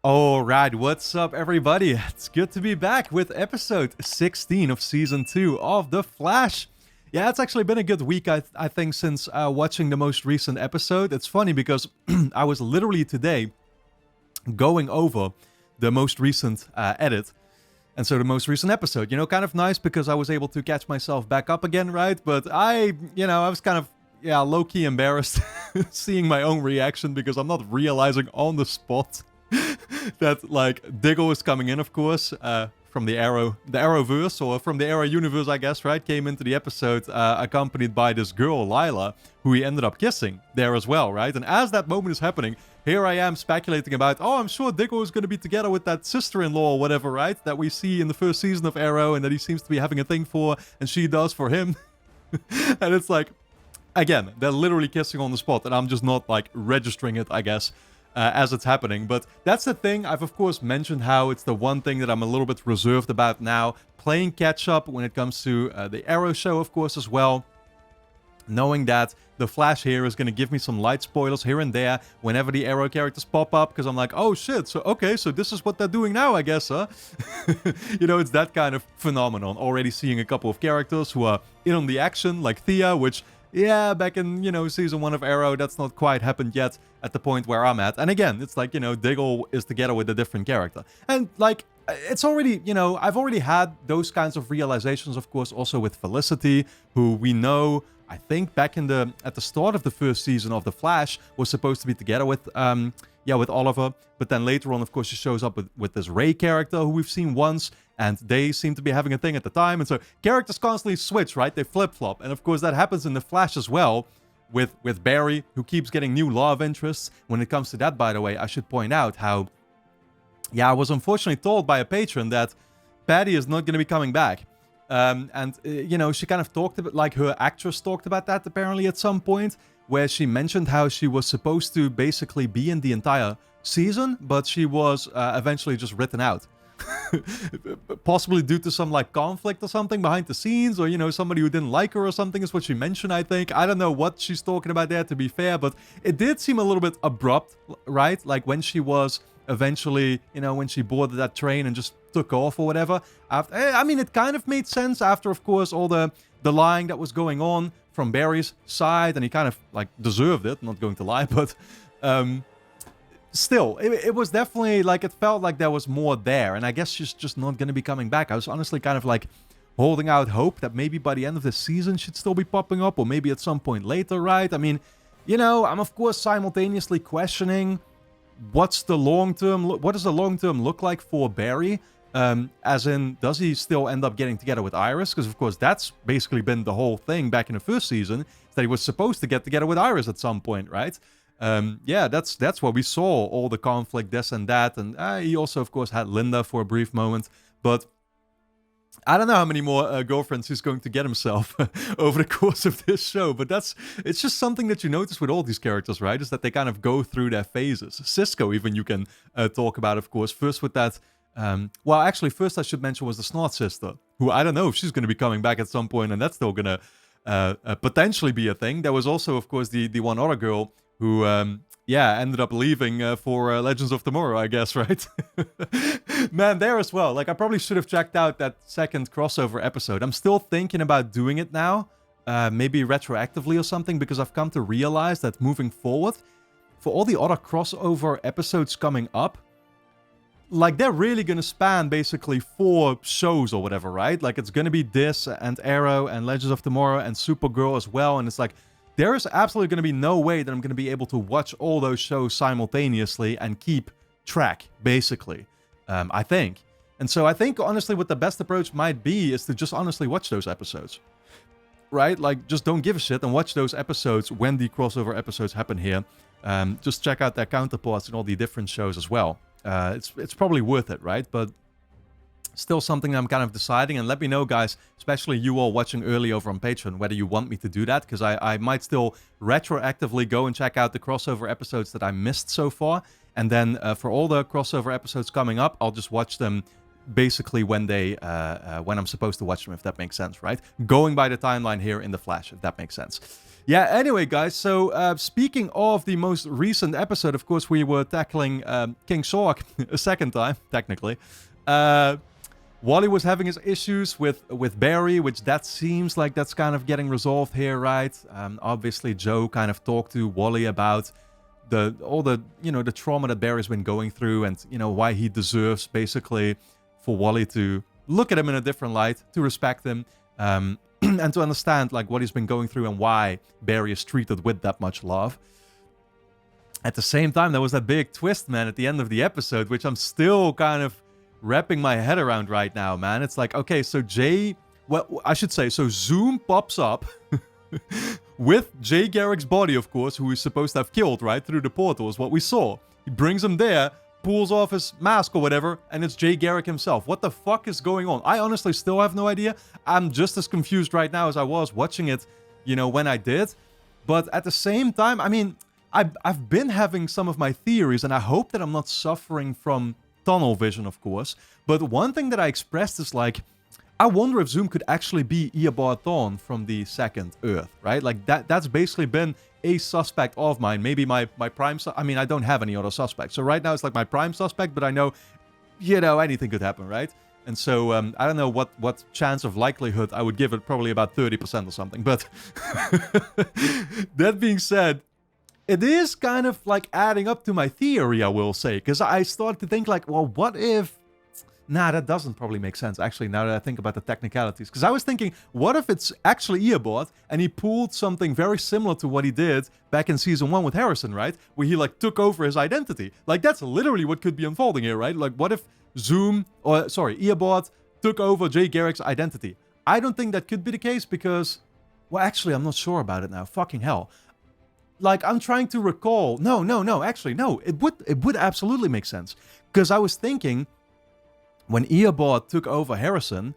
Alright, what's up everybody? It's good to be back with episode 16 of season 2 of The Flash. Yeah, it's actually been a good week, I think, since watching the most recent episode. It's funny because I was literally today going over the most recent edit. And so the most recent episode, kind of nice because I was able to catch myself back up again, right? But I was kind of, low-key embarrassed seeing my own reaction because I'm not realizing on the spot that, like, Diggle is coming in, of course, from the Arrowverse, or from the Arrow universe, I guess, right? Came into the episode accompanied by this girl, Lila, who he ended up kissing there as well, right? And as that moment is happening, here I am speculating about, I'm sure Diggle is going to be together with that sister-in-law or whatever, right? That we see in the first season of Arrow and that he seems to be having a thing for, and she does for him. And it's like, again, they're literally kissing on the spot, and I'm just not, like, registering it, I guess, as it's happening. But that's the thing. I've, of course, mentioned how it's the one thing that I'm a little bit reserved about now. Playing catch-up when it comes to the Arrow show, of course, as well. Knowing that The Flash here is going to give me some light spoilers here and there whenever the Arrow characters pop up. Because I'm like, oh shit, so this is what they're doing now, I guess, huh? It's that kind of phenomenon. Already seeing a couple of characters who are in on the action, like Thea, which... yeah, back in, season 1 of Arrow, that's not quite happened yet at the point where I'm at. And again, it's like, Diggle is together with a different character. And, like, it's already, I've already had those kinds of realizations, of course, also with Felicity, who we know, I think, back at the start of the first season of The Flash, was supposed to be together with, with Oliver. But then later on, of course, she shows up with this Ray character who we've seen once. And they seem to be having a thing at the time. And so characters constantly switch, right? They flip-flop. And of course, that happens in The Flash as well with Barry, who keeps getting new love interests. When it comes to that, by the way, I should point out how, I was unfortunately told by a patron that Patty is not going to be coming back. She kind of talked about, like, her actress talked about that apparently at some point, where she mentioned how she was supposed to basically be in the entire season, but she was eventually just written out. Possibly due to some, like, conflict or something behind the scenes, or somebody who didn't like her or something is what she mentioned, I think. I don't know what she's talking about there, to be fair, but it did seem a little bit abrupt, right? Like when she was eventually, when she boarded that train and just took off or whatever. It kind of made sense after, of course, all the lying that was going on from Barry's side, and he kind of, like, deserved it, not going to lie, but still, it was definitely, like, it felt like there was more there, and I guess she's just not going to be coming back. I was honestly kind of, like, holding out hope that maybe by the end of the season she'd still be popping up, or maybe at some point later, right? I mean, I'm, of course, simultaneously questioning what does the long-term look like for Barry? As in, does he still end up getting together with Iris? Because, of course, that's basically been the whole thing back in the first season, that he was supposed to get together with Iris at some point, right? That's what we saw, all the conflict, this and that, and he also, of course, had Linda for a brief moment, but I don't know how many more girlfriends he's going to get himself over the course of this show, but it's just something that you notice with all these characters, right, is that they kind of go through their phases. Cisco, even, you can talk about, of course, first with that, first I should mention was the Snot sister, who I don't know if she's going to be coming back at some point, and that's still going to potentially be a thing. There was also, of course, the one other girl who, ended up leaving for Legends of Tomorrow, I guess, right? Man, there as well. Like, I probably should have checked out that second crossover episode. I'm still thinking about doing it now, maybe retroactively or something, because I've come to realize that moving forward, for all the other crossover episodes coming up, like, they're really going to span basically 4 shows or whatever, right? Like, it's going to be this and Arrow and Legends of Tomorrow and Supergirl as well, and it's like, there is absolutely going to be no way that I'm going to be able to watch all those shows simultaneously and keep track, basically, I think. And so I think, honestly, what the best approach might be is to just honestly watch those episodes, right? Like, just don't give a shit and watch those episodes when the crossover episodes happen here. Just check out their counterparts in all the different shows as well. It's probably worth it, right? But still something I'm kind of deciding, and let me know, guys, especially you all watching early over on Patreon, whether you want me to do that, because I might still retroactively go and check out the crossover episodes that I missed so far, and then for all the crossover episodes coming up, I'll just watch them basically when when I'm supposed to watch them, if that makes sense, right? Going by the timeline here in The Flash, if that makes sense. Yeah, anyway, guys, so speaking of the most recent episode, of course, we were tackling King Sork a second time, technically. Wally was having his issues with Barry, which that seems like that's kind of getting resolved here, right? Obviously, Joe kind of talked to Wally about all the the trauma that Barry's been going through, and why he deserves basically for Wally to look at him in a different light, to respect him, and to understand like what he's been going through and why Barry is treated with that much love. At the same time, there was that big twist, man, at the end of the episode, which I'm still kind of wrapping my head around right now, man. It's like, okay, so so Zoom pops up with Jay Garrick's body, of course, who he's supposed to have killed, right, through the portal, is what we saw. He brings him there, pulls off his mask or whatever, and it's Jay Garrick himself. What the fuck is going on? I honestly still have no idea. I'm just as confused right now as I was watching it, when I did. But at the same time, I mean, I've been having some of my theories, and I hope that I'm not suffering from tunnel vision, of course. But one thing that I expressed is like, I wonder if Zoom could actually be Eobard Thawne from the second Earth, right? Like that's basically been a suspect of mine. Maybe my prime, I mean, I don't have any other suspects. So right now it's like my prime suspect, but I know, anything could happen, right? And so I don't know what chance of likelihood I would give it, probably about 30% or something. But that being said, it is kind of like adding up to my theory, I will say, because I started to think like, well, what if... Nah, that doesn't probably make sense, actually, now that I think about the technicalities. Because I was thinking, what if it's actually Eobard, and he pulled something very similar to what he did back in Season 1 with Harrison, right? Where he, like, took over his identity. Like, that's literally what could be unfolding here, right? Like, what if Eobard took over Jay Garrick's identity? I don't think that could be the case because... Well, actually, I'm not sure about it now. Fucking hell. Like, I'm trying to recall... No, actually, no. It would absolutely make sense. Because I was thinking... When Eobard took over Harrison,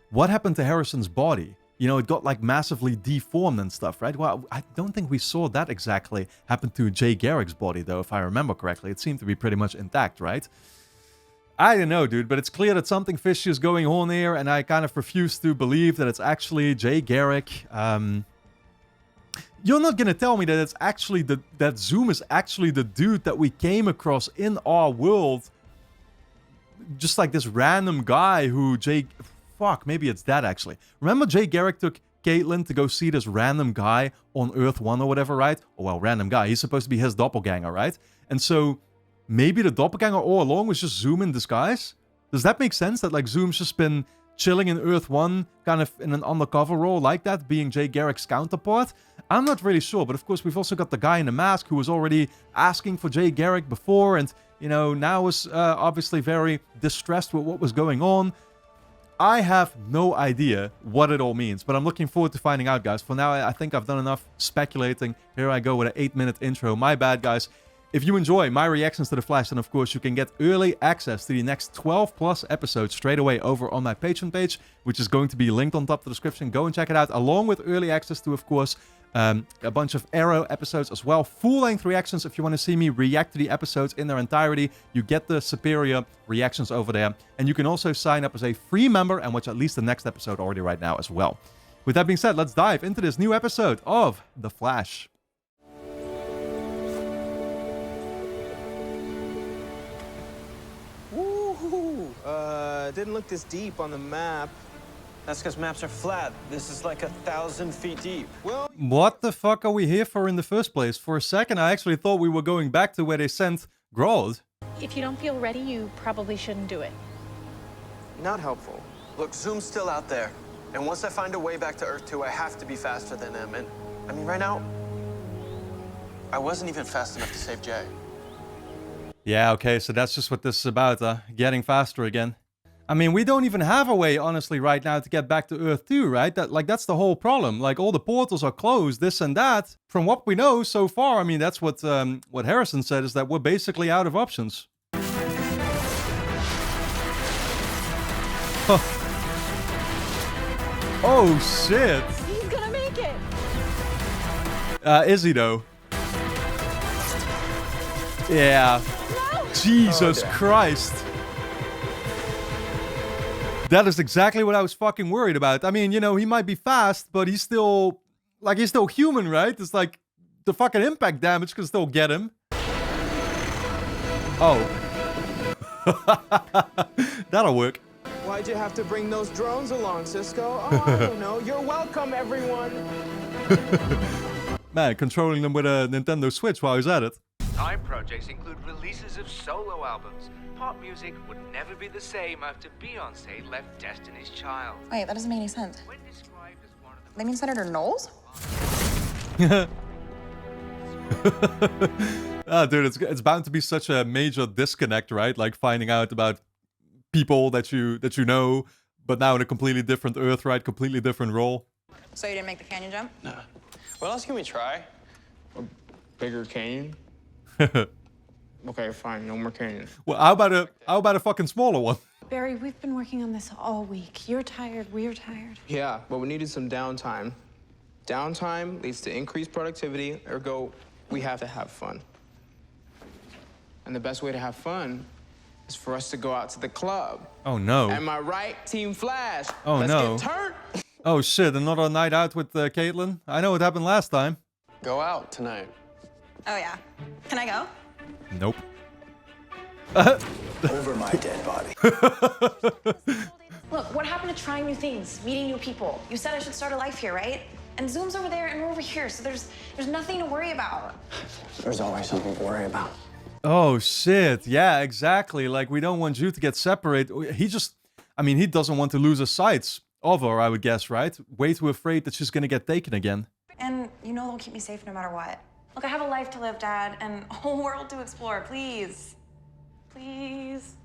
what happened to Harrison's body? It got like massively deformed and stuff, right? Well, I don't think we saw that exactly happen to Jay Garrick's body, though, if I remember correctly. It seemed to be pretty much intact, right? I don't know, dude, but it's clear that something fishy is going on here, and I kind of refuse to believe that it's actually Jay Garrick. You're not gonna tell me that it's actually that Zoom is actually the dude that we came across in our world. Just like this random guy who Fuck, maybe it's that actually. Remember Jay Garrick took Caitlin to go see this random guy on Earth 1 or whatever, right? Oh, well, random guy. He's supposed to be his doppelganger, right? And so maybe the doppelganger all along was just Zoom in disguise? Does that make sense? That like Zoom's just been chilling in Earth 1, kind of in an undercover role like that, being Jay Garrick's counterpart? I'm not really sure, but of course we've also got the guy in the mask who was already asking for Jay Garrick before, and now is obviously very distressed with what was going on. I have no idea what it all means, but I'm looking forward to finding out, guys. For now, I think I've done enough speculating. Here I go with an 8-minute intro. My bad, guys. If you enjoy my reactions to The Flash, then of course you can get early access to the next 12 plus episodes straight away over on my Patreon page, which is going to be linked on top of the description. Go and check it out, along with early access to, of course, a bunch of Arrow episodes as well. Full-length reactions if you want to see me react to the episodes in their entirety. You get the superior reactions over there. And you can also sign up as a free member and watch at least the next episode already right now as well. With that being said, let's dive into this new episode of The Flash. Didn't look this deep on the map. That's because maps are flat. This is like 1,000 feet deep. Well, what the fuck are we here for in the first place? For a second, I actually thought we were going back to where they sent Grodd. If you don't feel ready, you probably shouldn't do it. Not helpful. Look, Zoom's still out there. And once I find a way back to Earth 2, I have to be faster than him. And, I mean, right now, I wasn't even fast enough to save Jay. Yeah, okay, so that's just what this is about, getting faster again. I mean, we don't even have a way, honestly, right now to get back to Earth 2, right? That's the whole problem. Like, all the portals are closed, this and that. From what we know so far, I mean, that's what Harrison said, is that we're basically out of options. Huh. Oh, shit. He's gonna make it. Is he, though? Yeah. No. Jesus Christ. That is exactly what I was fucking worried about. I mean, you know, he might be fast, but he's still human, right? It's like the fucking impact damage can still get him. Oh. That'll work. Why'd you have to bring those drones along, Cisco? Oh, I don't know. You're welcome, everyone. Man, controlling them with a Nintendo Switch while he's at it. Time projects include releases of solo albums. Pop music would never be the same after Beyoncé left Destiny's Child. Wait, that doesn't make any sense. When described as one of the They mean Senator Knowles? Ah, dude, it's bound to be such a major disconnect, right? Like finding out about people that you know, but now in a completely different Earth, right? Completely different role. So you didn't make the canyon jump? Nah. What else can we try? A bigger canyon? Okay, fine. No more canyon. Well, how about a fucking smaller one? Barry, we've been working on this all week. You're tired, we're tired. Yeah, but we needed some downtime. Downtime leads to increased productivity, ergo, we have to have fun. And the best way to have fun is for us to go out to the club. Oh no. Am I right, Team Flash? Oh, Let's no. get turned. Oh shit, another night out with Caitlin? I know what happened last time. Go out tonight. Oh, yeah. Can I go? Nope. Over my dead body. Look, what happened to trying new things, meeting new people? You said I should start a life here, right? And Zoom's over there and we're over here, so there's nothing to worry about. There's always something to worry about. Oh shit, yeah, exactly. Like, we don't want you to get separated. He doesn't want to lose his sights of her, I would guess, right? Way too afraid that she's gonna get taken again. And you know they'll keep me safe no matter what. Look, I have a life to live, Dad, and a whole world to explore. Please. Please.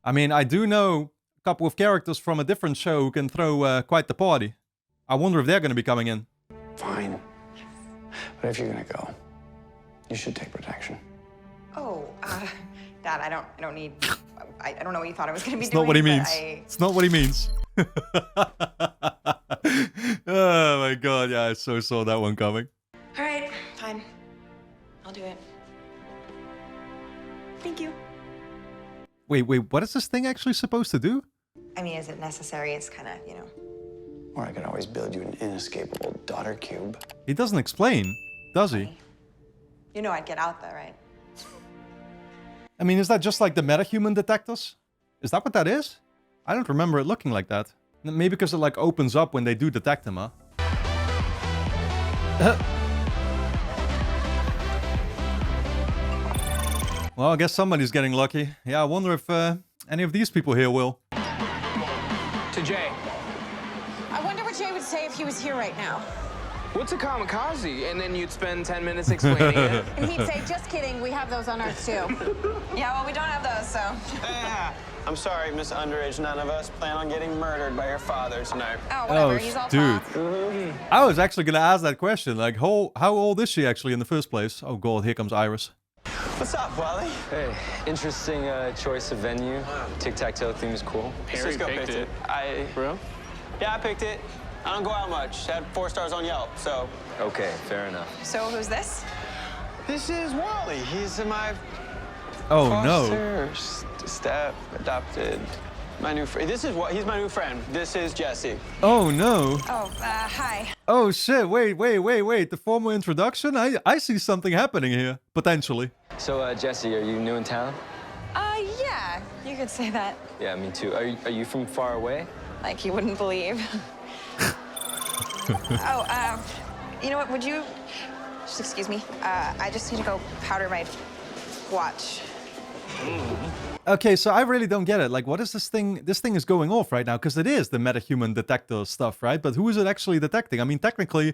I mean, I do know a couple of characters from a different show who can throw quite the party. I wonder if they're gonna be coming in. Fine. But if you're gonna go, you should take protection. Oh, Dad, I don't need... I don't know what you thought I was going to be It's doing. not what he but means. It's not what he means. Oh my god, yeah, I so saw that one coming. All right, fine. I'll do it. Thank you. Wait, what is this thing actually supposed to do? I mean, is it necessary? It's kind of, you know... Or I could always build you an inescapable daughter cube. He doesn't explain, does he? You know I'd get out, though, right? I mean, is that just like the metahuman detectors? Is that what that is? I don't remember it looking like that. Maybe because it like opens up when they do detect him, huh? Well, I guess somebody's getting lucky. Yeah, I wonder if any of these people here will. To Jay. I wonder what Jay would say if he was here right now. What's a kamikaze? And then you'd spend 10 minutes explaining it. And he'd say, just kidding, we have those on Earth too. Yeah, well, we don't have those, so... Yeah. I'm sorry, Miss Underage. None of us plan on getting murdered by your father tonight. Oh, whatever. He's all dude. talk. I was actually gonna ask that question. Like, how old is she actually in the first place? Oh god, here comes Iris. What's up, Wally? Hey, interesting choice of venue. Tic-tac-toe theme is cool. Cisco picked it. Bro? Yeah, I picked it. I don't go out much. Had 4 stars on Yelp, so. Okay, fair enough. So who's this? This is Wally. He's my Oh no. foster, step, adopted. My new friend. He's my new friend. This is Jesse. Oh no. Oh, hi. Oh shit, wait. The formal introduction? I see something happening here, potentially. So, Jesse, are you new in town? Yeah, you could say that. Yeah, me too. Are you from far away? Like you wouldn't believe. Oh, you know what, would you... Just excuse me. I just need to go powder my watch. Okay, so I really don't get it. Like, what is this thing? This thing is going off right now, because it is the metahuman detector stuff, right? But who is it actually detecting? I mean, technically,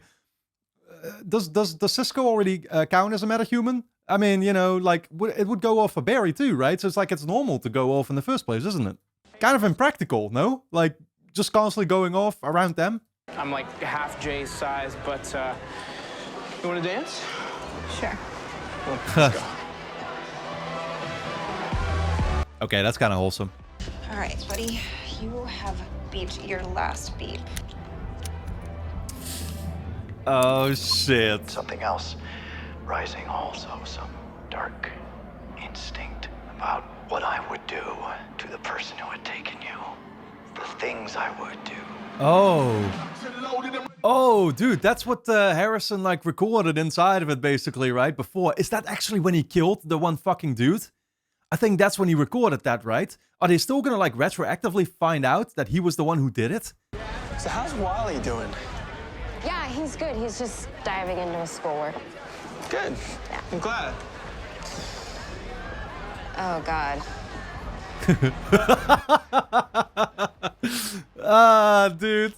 does Cisco already count as a metahuman? I mean, you know, like, it would go off for Barry too, right? So it's like it's normal to go off in the first place, isn't it? Kind of impractical, no? Like, just constantly going off around them? I'm like half Jay's size, but you want to dance? Sure. Let's go. Okay, that's kind of wholesome. All right, buddy. You have beeped your last beep. Oh shit. Something else rising also, some dark instinct about what I would do to the person who had taken you. the things I would do. Oh, dude, that's what Harrison like recorded inside of it basically, right? Before. Is that actually when he killed the one fucking dude? I think that's when he recorded that, right? Are they still gonna like retroactively find out that he was the one who did it? So how's Wally doing? Yeah, he's good. He's just diving into his schoolwork. Good. Yeah. I'm glad. Oh, God. Dude.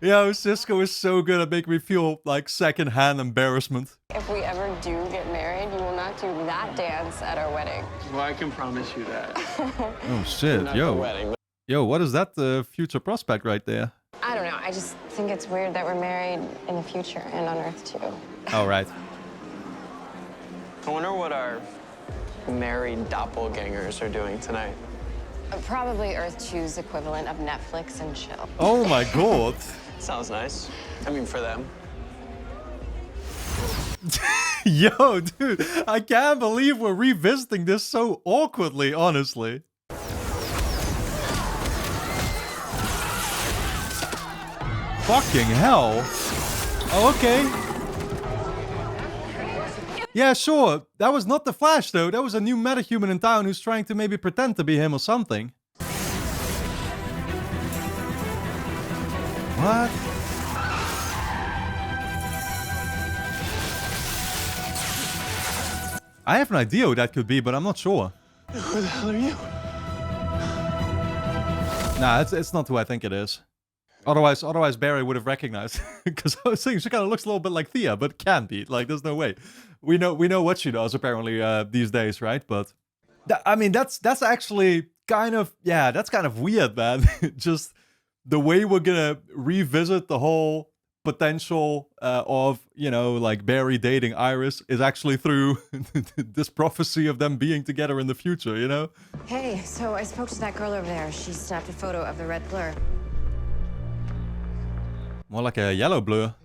Yo, Cisco is so good at making me feel like secondhand embarrassment. If we ever do get married, you will not do that dance at our wedding. Well, I can promise you that. Oh shit, Not the wedding. Yo, what is that future prospect right there? I don't know. I just think it's weird that we're married in the future and on Earth too. Oh, right. I wonder what our married doppelgangers are doing tonight. Probably Earth 2's equivalent of Netflix and chill. Oh my god. Sounds nice. I mean, for them. Yo, dude, I can't believe we're revisiting this so awkwardly, honestly. Fucking hell. Oh, okay. Yeah, sure. That was not the Flash, though. That was a new metahuman in town who's trying to maybe pretend to be him or something. What? I have an idea who that could be, but I'm not sure. Who the hell are you? Nah, it's not who I think it is. Otherwise Barry would have recognized. Because I was saying she kind of looks a little bit like Thea, but can't be. Like, there's no way. We know what she does apparently these days, right? But I mean, that's actually kind of, yeah, that's kind of weird, man. Just the way we're gonna revisit the whole potential of, you know, like Barry dating Iris is actually through this prophecy of them being together in the future, you know? Hey, so I spoke to that girl over there. She snapped a photo of the red blur. More like a yellow blur.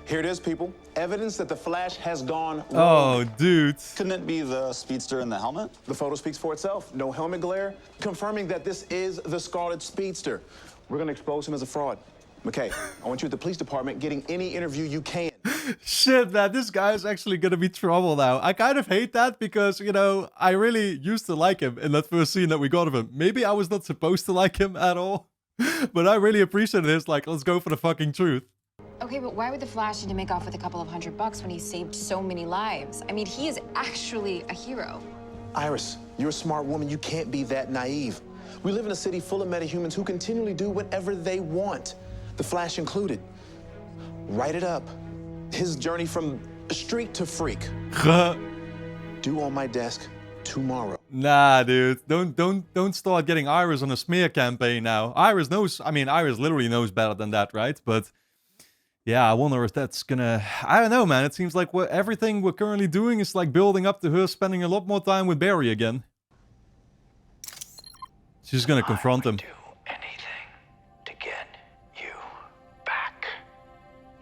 Here it is, people. Evidence that the Flash has gone wrong. Oh, dude. Couldn't it be the speedster in the helmet? The photo speaks for itself. No helmet glare, confirming that this is the Scarlet Speedster. We're gonna expose him as a fraud. McKay, I want you at the police department getting any interview you can. Shit, man, this guy is actually gonna be trouble now. I kind of hate that because, you know, I really used to like him in that first scene that we got of him. Maybe I was not supposed to like him at all, but I really appreciated his, like, let's go for the fucking truth. Okay, but why would the Flash need to make off with a couple of $100 when he saved so many lives? I mean, he is actually a hero. Iris, you're a smart woman. You can't be that naive. We live in a city full of metahumans who continually do whatever they want, the Flash included. Write it up. His journey from streak to freak. Due on my desk tomorrow. Nah, dude. Don't start getting Iris on a smear campaign now. Iris knows, I mean, Iris literally knows better than that, right? But yeah, I wonder if that's gonna, I don't know, man. It seems like everything we're currently doing is like building up to her spending a lot more time with Barry again. She's gonna confront him. Do anything to get you back,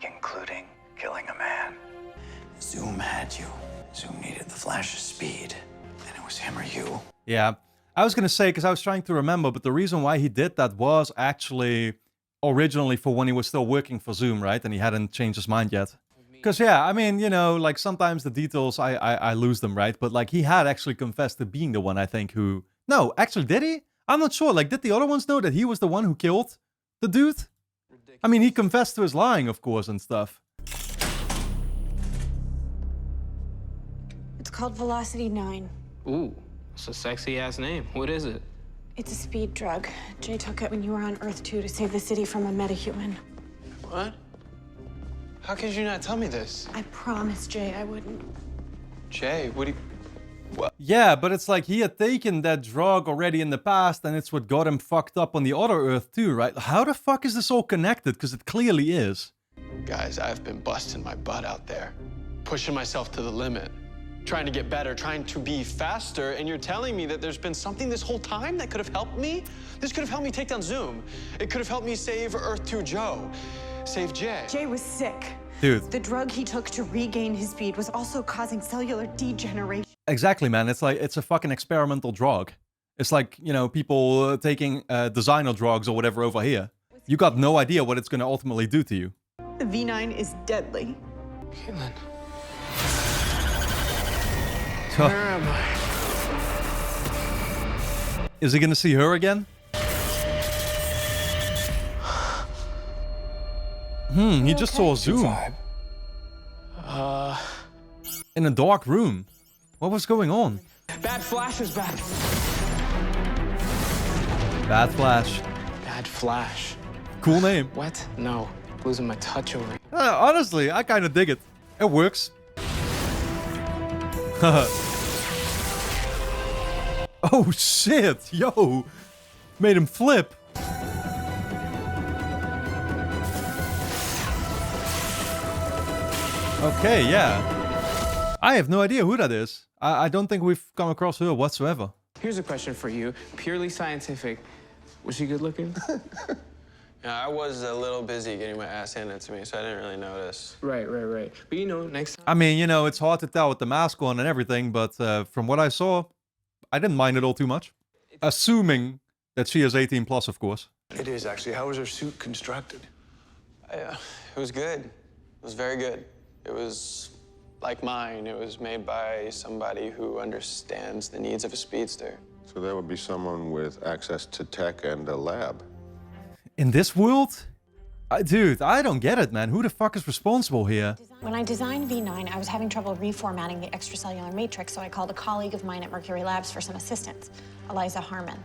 including killing a man. Zoom had you. Zoom needed the Flash's speed. And it was him or you. Yeah, I was gonna say, because I was trying to remember, but the reason why he did that was actually originally for when he was still working for Zoom, right? And he hadn't changed his mind yet. Because, yeah, I mean, you know, like, sometimes the details, I lose them, right? But, like, he had actually confessed to being the one, I think, who... No, actually, did he? I'm not sure. Like, did the other ones know that he was the one who killed the dude? I mean, he confessed to his lying, of course, and stuff. It's called Velocity 9. Ooh, it's a sexy-ass name. What is it? It's a speed drug. Jay took it when you were on Earth 2 to save the city from a metahuman. What? How could you not tell me this? I promised Jay I wouldn't. Jay, what do you... What? Yeah, but it's like he had taken that drug already in the past, and it's what got him fucked up on the other Earth too, right? How the fuck is this all connected? Because it clearly is. Guys, I've been busting my butt out there. Pushing myself to the limit. Trying to get better, trying to be faster, and you're telling me that there's been something this whole time that could have helped me? This could have helped me take down Zoom. It could have helped me save Earth 2 Joe. Save Jay. Jay was sick. Dude. The drug he took to regain his speed was also causing cellular degeneration. Exactly, man. It's like, it's a fucking experimental drug. It's like, you know, people taking designer drugs or whatever over here. You got no idea what it's going to ultimately do to you. The V9 is deadly. Caitlin. Where am I? Is he going to see her again? He just saw Zoom. In a dark room. What was going on? Bad Flash is back. Bad Flash. Bad Flash. Cool name. What? No. Losing my touch over it. Honestly, I kind of dig it. It works. Oh shit, yo. Made him flip. Okay, yeah. I have no idea who that is. I don't think we've come across her whatsoever. Here's a question for you, purely scientific. Was she good looking? Yeah, I was a little busy getting my ass handed to me, so I didn't really notice. Right. But you know, next time. I mean, you know, it's hard to tell with the mask on and everything, but from what I saw, I didn't mind it all too much. Assuming that she is 18 plus, of course. It is, actually. How was her suit constructed? It was good. It was very good. It was like mine. It was made by somebody who understands the needs of a speedster. So that would be someone with access to tech and a lab. In this world? Dude, I don't get it, man. Who the fuck is responsible here? When I designed V9, I was having trouble reformatting the extracellular matrix, so I called a colleague of mine at Mercury Labs for some assistance, Eliza Harmon.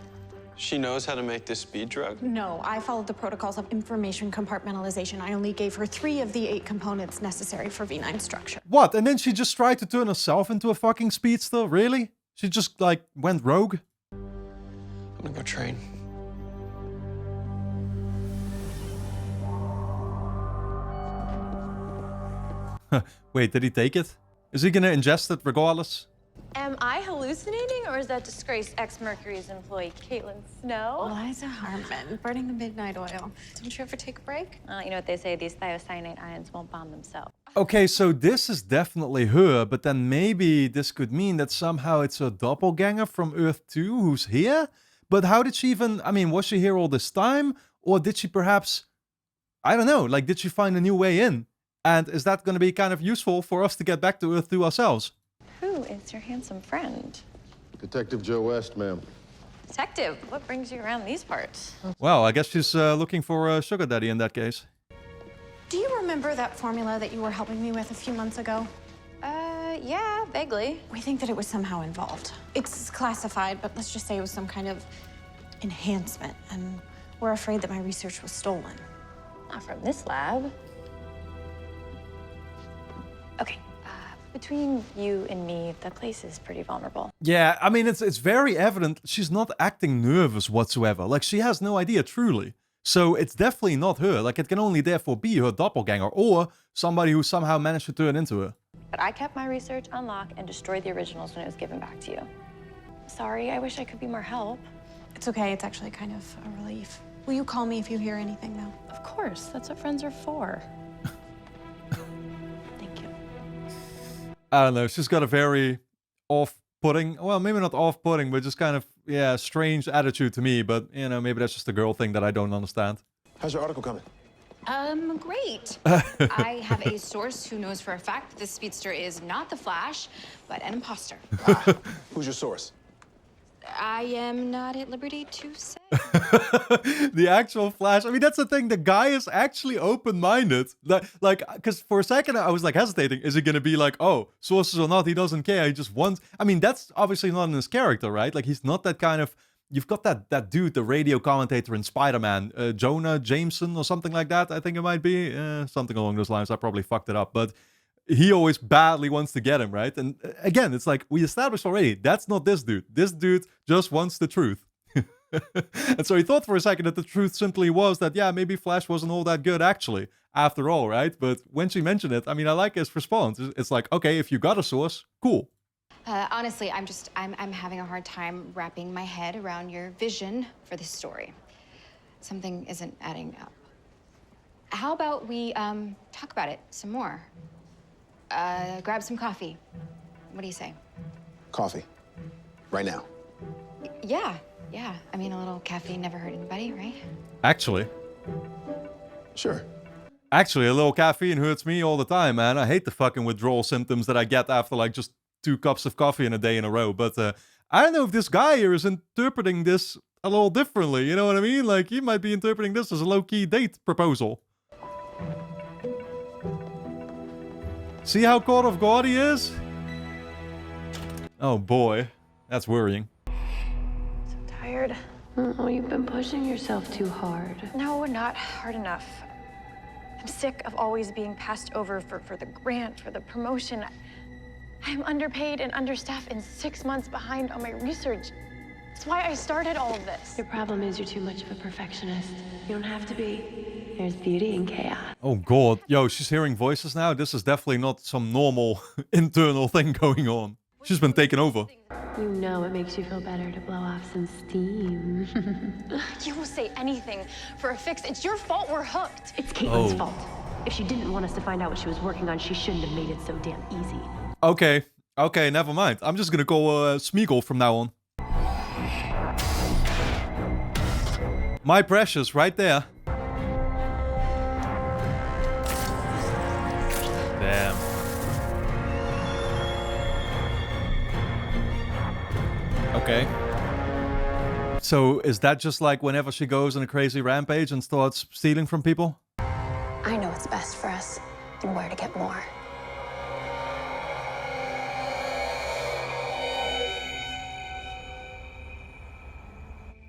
She knows how to make this speed drug? No, I followed the protocols of information compartmentalization. I only gave her 3 of the 8 components necessary for V9 structure. What? And then she just tried to turn herself into a fucking speedster? Really? She just, like, went rogue? I'm gonna go train. Wait, did he take it? Is he gonna ingest it regardless? Am I hallucinating, or is that disgraced ex-Mercury's employee, Caitlin Snow? Eliza Harmon, burning the midnight oil. Don't you ever take a break? You know what they say, these thiocyanate ions won't bomb themselves. Okay, so this is definitely her, but then maybe this could mean that somehow it's a doppelganger from Earth 2 who's here? But how did she even, I mean, was she here all this time? Or did she perhaps, I don't know, like, did she find a new way in? And is that going to be kind of useful for us to get back to Earth 2 ourselves? Who is your handsome friend? Detective Joe West, ma'am. Detective, what brings you around these parts? Well, I guess she's looking for a sugar daddy in that case. Do you remember that formula that you were helping me with a few months ago? Yeah, vaguely. We think that it was somehow involved. It's classified, but let's just say it was some kind of enhancement, and we're afraid that my research was stolen. Not from this lab. Okay, between you and me, the place is pretty vulnerable. Yeah, I mean, it's very evident she's not acting nervous whatsoever. Like, she has no idea, truly. So it's definitely not her. Like, it can only therefore be her doppelganger or somebody who somehow managed to turn into her. But I kept my research on lock and destroyed the originals when it was given back to you. Sorry, I wish I could be more help. It's okay, it's actually kind of a relief. Will you call me if you hear anything, though? Of course, that's what friends are for. I don't know, she's got a very off-putting, well, maybe not off-putting, but just kind of, yeah, strange attitude to me. But, you know, maybe that's just a girl thing that I don't understand. How's your article coming? Great. I have a source who knows for a fact that this speedster is not the Flash, but an imposter. Who's your source? I am not at liberty to say. The actual Flash. I mean, that's the thing. The guy is actually open-minded. Like, because for a second I was like hesitating. Is it going to be like, oh, sources or not, he doesn't care. He just wants. I mean, that's obviously not in his character, right? Like, he's not that kind of. You've got that dude, the radio commentator in Spider-Man, Jonah Jameson or something like that. I think it might be something along those lines. I probably fucked it up, but he always badly wants to get him, right? And again, it's like we established already. That's not this dude. This dude just wants the truth. And so he thought for a second that the truth simply was that, yeah, maybe Flash wasn't all that good actually, after all, right? But when she mentioned it, I mean, I like his response. It's like, okay, if you got a source, cool. Honestly, I'm having a hard time wrapping my head around your vision for this story. Something isn't adding up. How about we talk about it some more? Grab some coffee. What do you say? Coffee. Right now. Yeah. I mean, a little caffeine never hurt anybody, right? Actually. Sure. Actually, a little caffeine hurts me all the time, man. I hate the fucking withdrawal symptoms that I get after like just 2 cups of coffee in a day in a row. But I don't know if this guy here is interpreting this a little differently. You know what I mean? Like, he might be interpreting this as a low-key date proposal. See how caught off guard he is? Oh boy, that's worrying. Tired. Oh, you've been pushing yourself too hard. No, not hard enough. I'm sick of always being passed over for the grant, for the promotion. I'm underpaid and understaffed and 6 months behind on my research. That's why I started all of this. Your problem is you're too much of a perfectionist. You don't have to be. There's beauty in chaos. Oh god, yo, she's hearing voices now. This is definitely not some normal internal thing going on. She's been taken over. You know it makes you feel better to blow off some steam. You will say anything for a fix. It's your fault we're hooked. It's Caitlin's fault. If she didn't want us to find out what she was working on, she shouldn't have made it so damn easy. Okay, never mind. I'm just gonna call Smeagol from now on. My precious, right there. Damn. Okay. So is that just like whenever she goes on a crazy rampage and starts stealing from people? I know what's best for us and where to get more.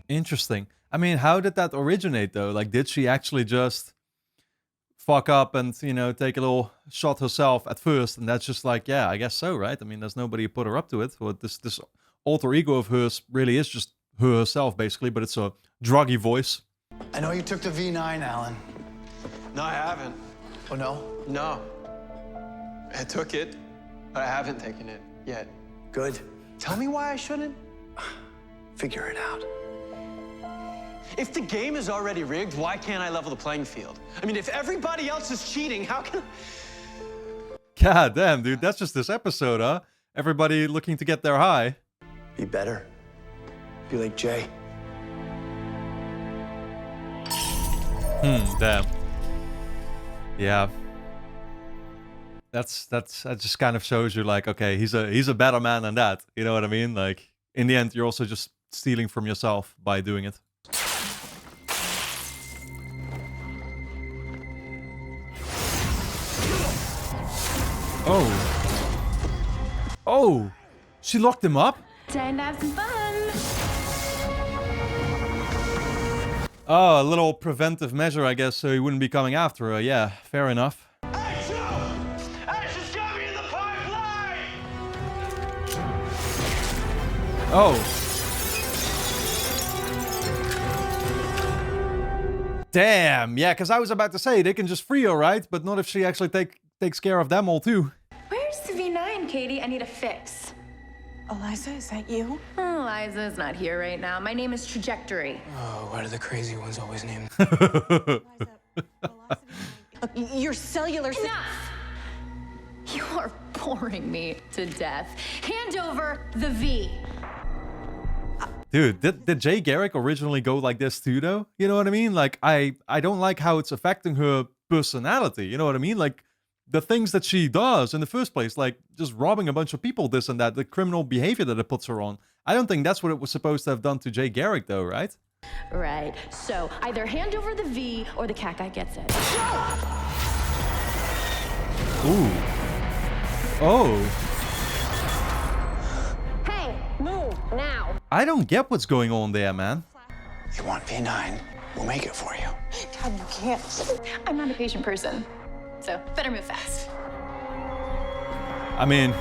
Interesting. I mean, how did that originate though? Like, did she actually just fuck up and, you know, take a little shot herself at first? And that's just like, yeah, I guess so, right? I mean, there's nobody who put her up to it. Well, this alter ego of hers really is just her herself, basically, but it's a druggy voice. I know you took the V9, Alan. No, I haven't. Oh, no? No. I took it, but I haven't taken it yet. Good. Tell me why I shouldn't. Figure it out. If the game is already rigged, why can't I level the playing field? I mean, if everybody else is cheating, how can... God damn, dude, that's just this episode, huh? Everybody looking to get their high. Be better. Be like Jay. Damn. Yeah. That just kind of shows you like, okay, he's a better man than that. You know what I mean? Like, in the end, you're also just stealing from yourself by doing it. Oh, she locked him up? Time to have some fun. Oh, a little preventive measure, I guess, so he wouldn't be coming after her. Yeah, fair enough. Oh. Damn, yeah, because I was about to say, they can just free her, right? But not if she actually takes care of them all, too. Where's the V9, Katie? I need a fix. Eliza, is that you? Eliza's not here right now. My name is Trajectory. Oh, why do the crazy ones always name? Look, your cellular... Enough! You are boring me to death. Hand over the V. Dude, did Jay Garrick originally go like this too, though? You know what I mean? Like, I don't like how it's affecting her personality. You know what I mean? Like, the things that she does in the first place, like just robbing a bunch of people, this and that, the criminal behavior that it puts her on. I don't think that's what it was supposed to have done to Jay Garrick, though, right? Right. So either hand over the V or the cat guy gets it. Ooh. Oh. Hey, move now. I don't get what's going on there, man. You want V9? We'll make it for you. God, you can't. I'm not a patient person, so better move fast. I mean,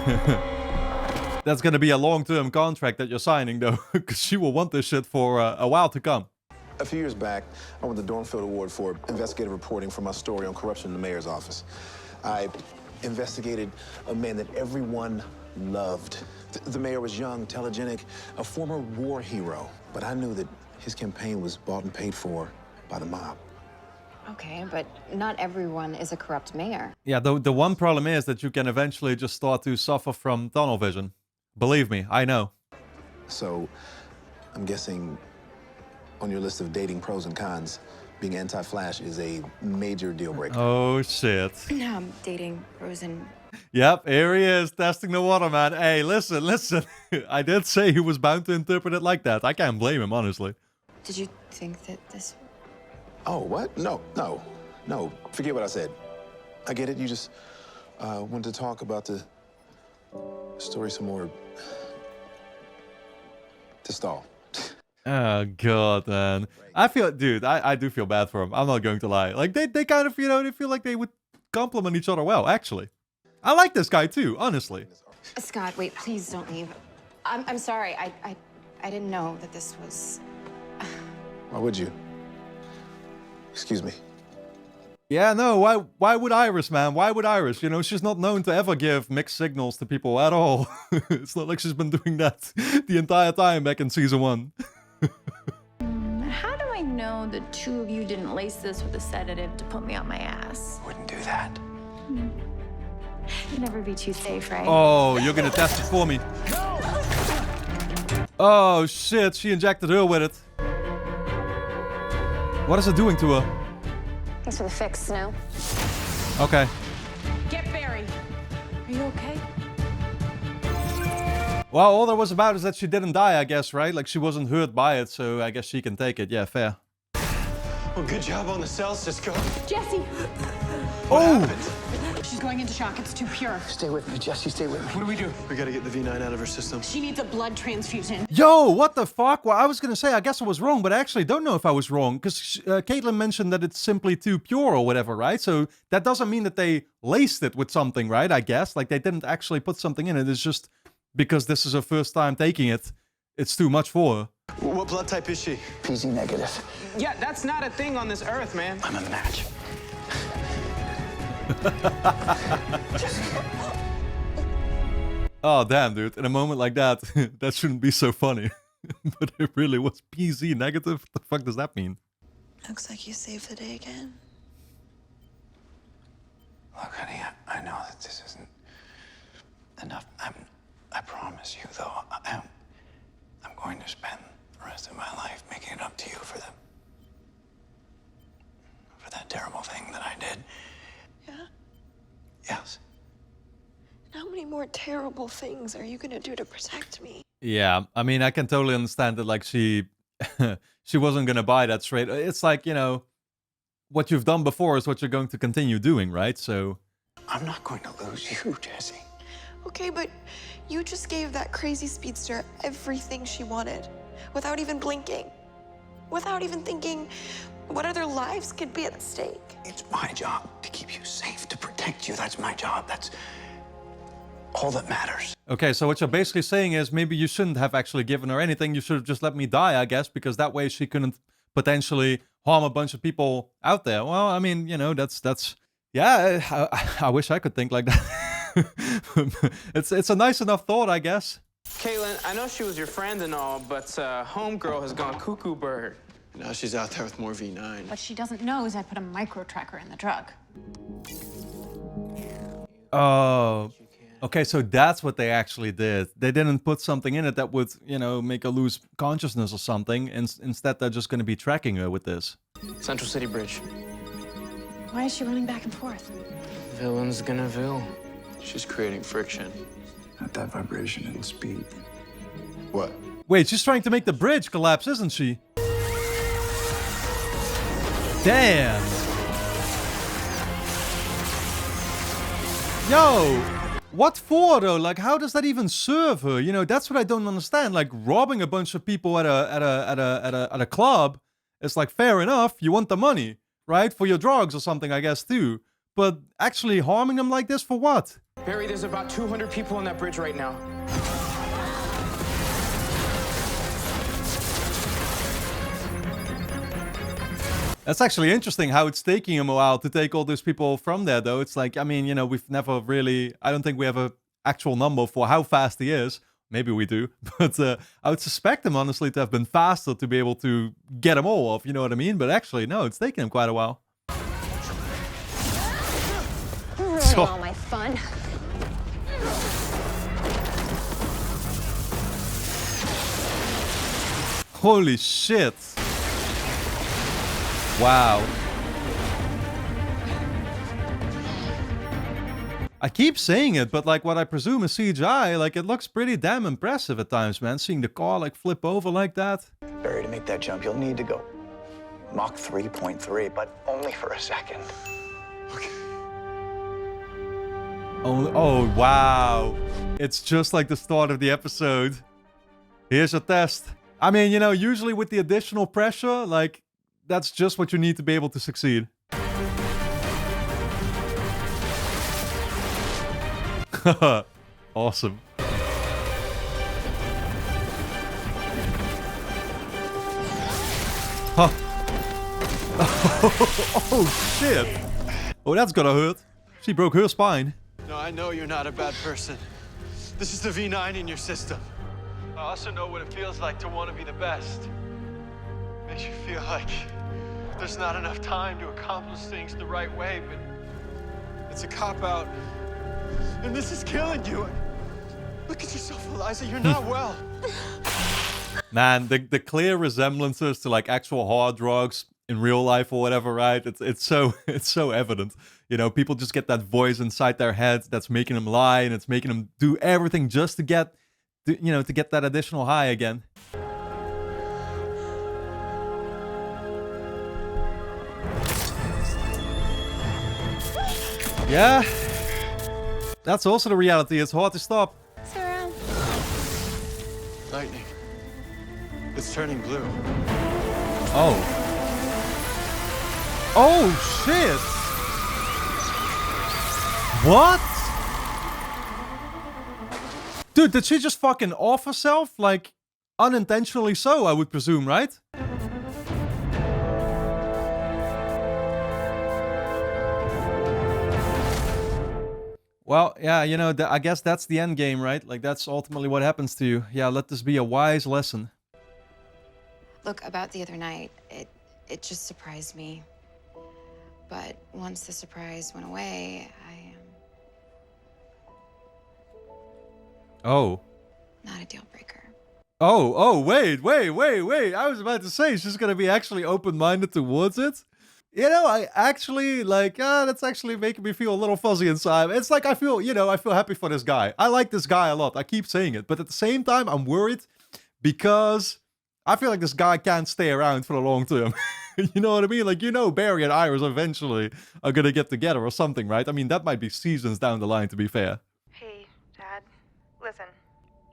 that's gonna be a long-term contract that you're signing, though, because she will want this shit for a while to come. A few years back, I won the Dornfield Award for investigative reporting for my story on corruption in the mayor's office. I investigated a man that everyone loved. The mayor was young, telegenic, a former war hero. But I knew that his campaign was bought and paid for by the mob. Okay, but not everyone is a corrupt mayor. Yeah, the one problem is that you can eventually just start to suffer from tunnel vision. Believe me, I know. So I'm guessing on your list of dating pros and cons, being anti-Flash is a major deal breaker. Oh, shit. Now I'm dating Rosen. Yep, here he is, testing the water, man. Hey, listen. I did say he was bound to interpret it like that. I can't blame him, honestly. Did you think that this... Oh, what? No. Forget what I said. I get it. You just wanted to talk about the story some more. To stall. Oh, God, man. I feel, dude, I do feel bad for him. I'm not going to lie. Like, they kind of, they feel like they would complement each other well, actually. I like this guy, too, honestly. Scott, wait, please don't leave. I'm sorry. I didn't know that this was... Why would you? Excuse me. Yeah, no, why would Iris, man? Why would Iris? She's not known to ever give mixed signals to people at all. It's not like she's been doing that the entire time back in season 1. How do I know the two of you didn't lace this with a sedative to put me on my ass? Wouldn't do that. You'd never be too safe, right? Oh, you're gonna test it for me. Oh, shit, she injected her with it. What is it doing to her? Thanks for the fix, Snow. Okay. Get Barry. Are you okay? Well, all there was about is that she didn't die, I guess, right? Like, she wasn't hurt by it, so I guess she can take it. Yeah, fair. Well, good job on the cell, Cisco. Jesse! Oh! She's going into shock. It's too pure. Stay with me, Jesse, stay with me. What do we do? We gotta get the V9 out of her system. She needs a blood transfusion. Yo, what the fuck? Well, I was gonna say, I guess I was wrong, but I actually don't know if I was wrong, because Caitlin mentioned that it's simply too pure or whatever, right? So that doesn't mean that they laced it with something, right? I guess. Like, they didn't actually put something in it. It's just because this is her first time taking it, it's too much for her. What blood type is she? PZ negative. Yeah, that's not a thing on this earth, man. I'm a match. Oh, damn, dude. In a moment like that, that shouldn't be so funny. But it really was PZ negative? What the fuck does that mean? Looks like you saved the day again. Look, honey, I know that this isn't enough. I promise you, though, I'm going to spend the rest of my life making it up to you for that terrible thing that I did. Yeah? Yes. How many more terrible things are you gonna do to protect me? Yeah, I mean, I can totally understand that, like, she wasn't gonna buy that straight. It's like, what you've done before is what you're going to continue doing, right? So... I'm not going to lose you, Jesse. Okay, but you just gave that crazy speedster everything she wanted, without even blinking. Without even thinking what other lives could be at stake. It's my job to keep you safe, to protect you. That's my job. That's all that matters. Okay, so what you're basically saying is maybe you shouldn't have actually given her anything. You should have just let me die, I guess, because that way she couldn't potentially harm a bunch of people out there. Well, I mean, that's yeah, I wish I could think like that. It's a nice enough thought, I guess. Caitlin, I know she was your friend and all, but homegirl has gone cuckoo bird. Now she's out there with more V9. What she doesn't know is I put a micro tracker in the drug. Oh, okay, so that's what they actually did. They didn't put something in it that would, make her lose consciousness or something. Instead, they're just going to be tracking her with this. Central City Bridge. Why is she running back and forth? Villain's gonna vil. She's creating friction. At that vibration and speed. What? Wait, she's trying to make the bridge collapse, isn't she? Damn. Yo, what for though? Like, how does that even serve her? That's what I don't understand. Like, robbing a bunch of people at a club, it's like, fair enough. You want the money, right? For your drugs or something, I guess too. But actually harming them like this for what? Barry, there's about 200 people on that bridge right now. That's actually interesting how it's taking him a while to take all those people from there, though. It's like, I mean, we've never really... I don't think we have an actual number for how fast he is. Maybe we do. But I would suspect him, honestly, to have been faster to be able to get them all off, you know what I mean? But actually, no, it's taken him quite a while. You're ruining all my fun. Holy shit. Wow. I keep saying it, but like what I presume is CGI, like it looks pretty damn impressive at times, man. Seeing the car like flip over like that. Barry, to make that jump, you'll need to go Mach 3.3, but only for a second. Oh, wow. It's just like the start of the episode. Here's a test. I mean, you know, usually with the additional pressure, like, that's just what you need to be able to succeed. Awesome. Huh. Oh, shit. Oh, that's gonna hurt. She broke her spine. No, I know you're not a bad person. This is the V9 in your system. I also know what it feels like to want to be the best. Makes you feel like there's not enough time to accomplish things the right way, but it's a cop-out. And this is killing you. Look at yourself, Eliza. You're not well. Man, the clear resemblances to like actual hard drugs in real life or whatever, right? It's so evident. You know, people just get that voice inside their heads that's making them lie, and it's making them do everything just to get, to get that additional high again. Yeah, that's also the reality. It's hard to stop. Sarah. Lightning. It's turning blue. Oh. Oh, shit. What? Dude, did she just fucking off herself? Like, unintentionally so, I would presume, right? Well, yeah, you know, I guess that's the end game, right? Like, that's ultimately what happens to you. Yeah, let this be a wise lesson. Look, about the other night, it just surprised me. But once the surprise went away, Oh. Not a deal breaker. Oh, wait. I was about to say, she's gonna be actually open-minded towards it. You know, I actually, like, that's actually making me feel a little fuzzy inside. It's like I feel happy for this guy. I like this guy a lot. I keep saying it. But at the same time, I'm worried because I feel like this guy can't stay around for the long term. You know what I mean? Like, you know, Barry and Iris eventually are gonna get together or something, right? I mean, that might be seasons down the line, to be fair. Hey, Dad. Listen,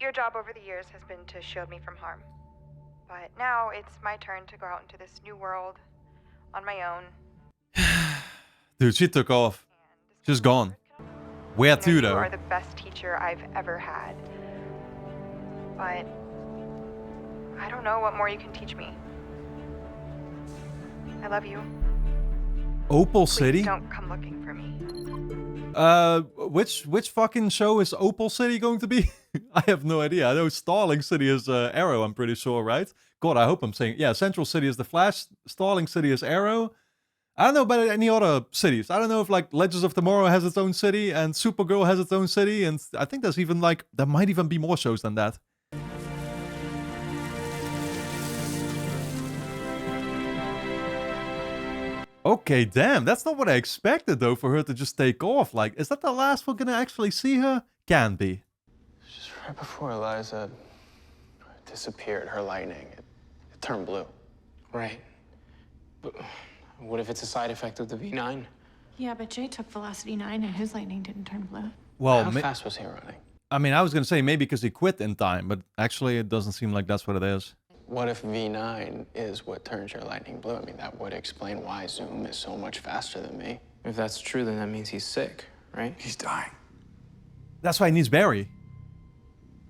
your job over the years has been to shield me from harm. But now it's my turn to go out into this new world on my own. Dude, she took off. She's gone. Where to, though? You are the best teacher I've ever had. But I don't know what more you can teach me. I love you. Opal Please City? don't come looking for me. Which fucking show is Opal City going to be? I have no idea. I know Starling City is Arrow, I'm pretty sure, right? God, I hope I'm saying... Yeah, Central City is the Flash, Starling City is Arrow. I don't know about any other cities. I don't know if, like, Legends of Tomorrow has its own city, and Supergirl has its own city, and I think there's even, like... There might even be more shows than that. Okay, damn, that's not what I expected, though, for her to just take off. Like, is that the last we're gonna actually see her? Can be. Just right before Eliza disappeared, her lightning, it turned blue. Right. But what if it's a side effect of the V9? Yeah, but Jay took Velocity 9 and his lightning didn't turn blue. Well, how fast was he running? I mean, I was gonna say maybe because he quit in time, but actually it doesn't seem like that's what it is. What if V9 is what turns your lightning blue? I mean, that would explain why Zoom is so much faster than me. If that's true, then that means he's sick, right? He's dying. That's why he needs Barry.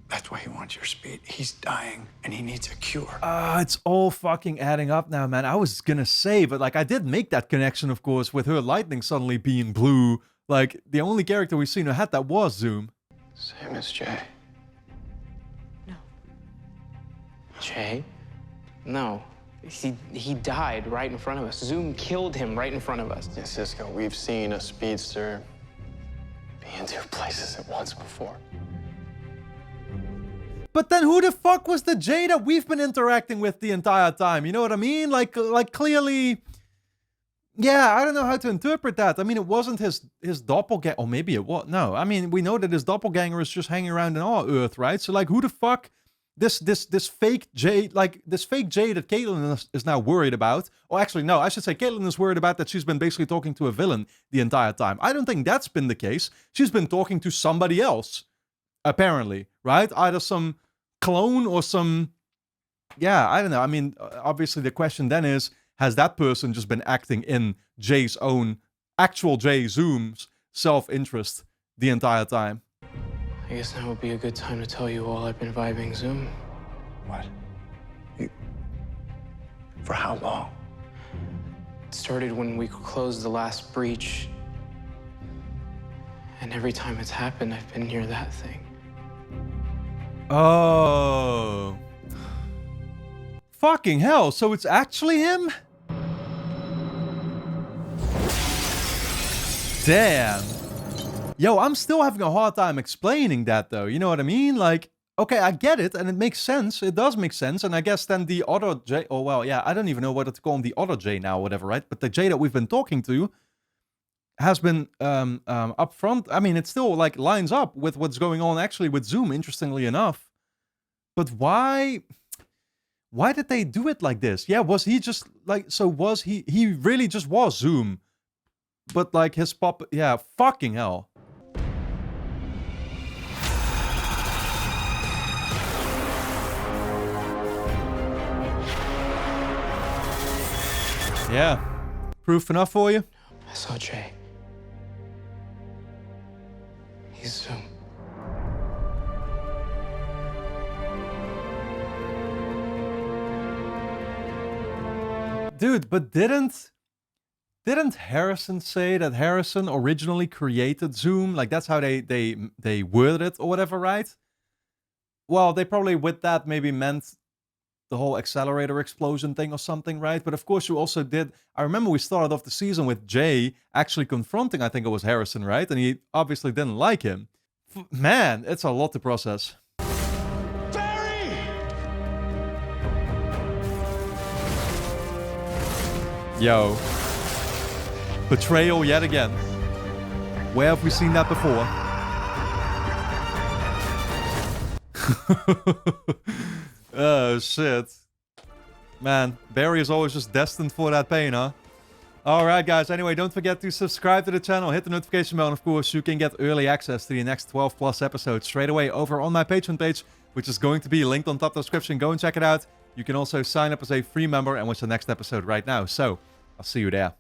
That's why he wants your speed. He's dying, and he needs a cure. It's all fucking adding up now, man. I was gonna say, but like I did make that connection, of course, with her lightning suddenly being blue. Like, the only character we've seen who had that was Zoom. Same as Jay. Jay? No. He died right in front of us. Zoom killed him right in front of us. Yeah, Cisco, we've seen a speedster be in two places at once before. But then who the fuck was the Jay that we've been interacting with the entire time? You know what I mean? Like clearly... Yeah, I don't know how to interpret that. I mean, it wasn't his doppelganger. Or maybe it was. No, I mean, we know that his doppelganger is just hanging around in our Earth, right? So, like, who the fuck... This fake Jay, like, this fake Jay that Caitlin is now worried about. Or actually, no, I should say Caitlin is worried about that she's been basically talking to a villain the entire time. I don't think that's been the case. She's been talking to somebody else, apparently, right? Either some clone or some... Yeah, I don't know. I mean, obviously the question then is, has that person just been acting in Jay's own, actual Jay Zoom's self-interest the entire time? I guess now would be a good time to tell you all I've been vibing Zoom. What? For how long? It started when we closed the last breach. And every time it's happened, I've been near that thing. Oh. Fucking hell, so it's actually him? Damn. Yo, I'm still having a hard time explaining that, though. You know what I mean? Like, okay, I get it, and it makes sense. It does make sense, and I guess then the other J... Oh, well, yeah, I don't even know whether to call him the other J now or whatever, right? But the J that we've been talking to has been up front. I mean, it still, like, lines up with what's going on, actually, with Zoom, interestingly enough. But why... Why did they do it like this? Yeah, was he just, like... So was he... He really just was Zoom. But, like, his pop... Yeah, fucking hell. Yeah. Proof enough for you? I saw Jay. He's Zoom. Dude, but didn't Harrison say that Harrison originally created Zoom? Like, that's how they worded it or whatever, right? Well, they probably with that maybe meant the whole accelerator explosion thing or something, right? But of course you also did... I remember we started off the season with Jay actually confronting, I think it was Harrison, right? And he obviously didn't like him. Man, it's a lot to process. Barry! Yo. Betrayal yet again. Where have we seen that before? Oh, shit. Man, Barry is always just destined for that pain, huh? Alright, guys. Anyway, don't forget to subscribe to the channel, hit the notification bell, and of course, you can get early access to the next 12 plus episodes straight away over on my Patreon page, which is going to be linked on top of the description. Go and check it out. You can also sign up as a free member and watch the next episode right now. So, I'll see you there.